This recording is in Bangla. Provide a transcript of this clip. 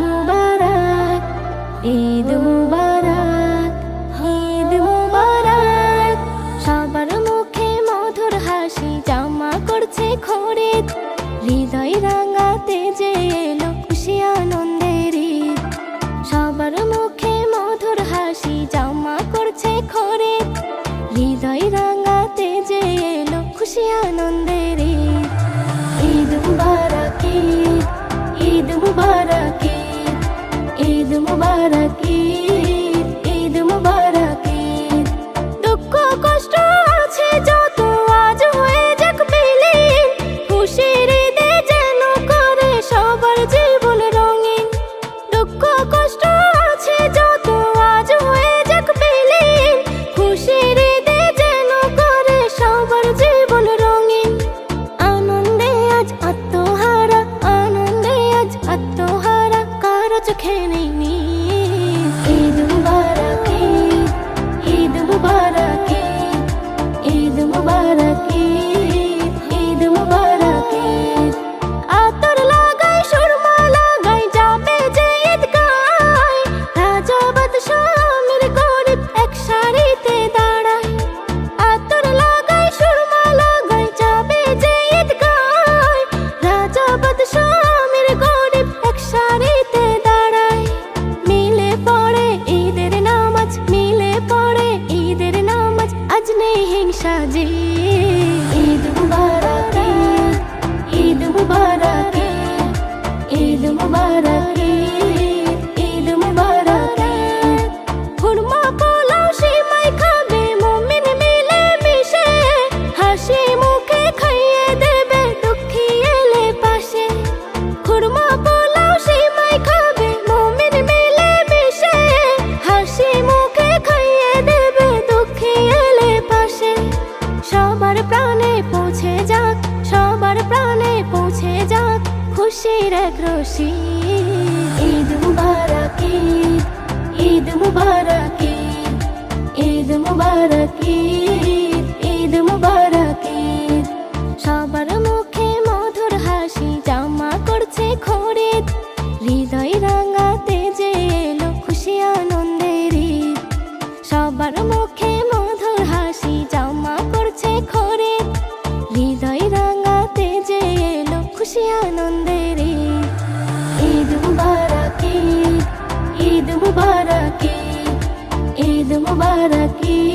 মুবারক, ঈদ মুবারক, ঈদ মুবারক। সবার মুখে মধুর হাসি জামা করছে খরিদ, হৃদয় রাঙাতে যে এলো খুশি আনন্দের ঈদ। সবার মুখে মধুর হাসি জামা করছে খরিদ, হৃদয় রাঙাতে যে এলো খুশি আনন্দের ঈদ। ঈদ মুবারক ঈদ, ঈদ মুবারক ঈদ, ঈদ মুবারক ঈদ, ঈদ মুবারক ঈদ। দুঃখ কষ্ট আছে যত আজ হয়ে যাক বিলীন, খুশির ঈদে যেন করে সবার জীবন রঙিন। দুঃখ কষ্ট আছে যত আজ হয়ে যাক বিলীন, খুশির ঈদে যেন করে সবার জীবন রঙিন। আনন্দে আজ আত্মহারা, আনন্দে আজ আত্মহারা, কারো চোখে নেই নীল। ঈদ মুবারক ঈদ, ঈদ মুবারক ঈদ, ঈদ মুবারক ঈদ, ঈদ মুবারক ঈদ। আতর লাগাই সুরমা লাগাই যাবে যে ঈদগায়, রাজা বাদশা আমির গরিব এক সারিতে দাঁড়ায়। আতর লাগাই সুরমা লাগাই যাবে যে ঈদগায়, রাজা বাদশা আমির গরিব এক সারিতে দাঁড়ায়। মিলে পড়ে ঈদের নামাজ, মিলে পড়ে ঈদের নামাজ, আজ নেই হিংসা জি। ঈদ মুবারক ঈদ, ঈদ মুবারক ঈদ, ঈদ মুবারক ঈদ, ঈদ মুবারক ঈদ। খুরমা পোলাও সিমাই খাবে মুমিন মিলে মিশে, হাসি মুখে খাইয়ে দেবে দুঃখী এলে পাশে। খুরমা পোলাও সিমাই খাবে মুমিন মিলে মিশে, হাসি মুখে খাইয়ে দেবে দুঃখী এলে পাশে। সবার প্রাণে পৌঁছে যাক, সবার প্রাণে পৌঁছে যাক খুশির এক রশি। ঈদ মুবারক ঈদ, ঈদ মুবারক ঈদ, ঈদ মুবারক ঈদ, ঈদ মুবারক ঈদ। সবার মুখে মধুর হাসি জামা করছে খরিদ, হৃদয় রাঙাতে যে এলো খুশি আনন্দের ঈদ। সবার মুখে মধুর হাসি জামা করছে খরিদ, হৃদয় রাঙাতে যে এলো খুশি আনন্দের ঈদ। ঈদ মুবারক ঈদ, ঈদ মুবারক ঈদ, ঈদ মুবারক ঈদ।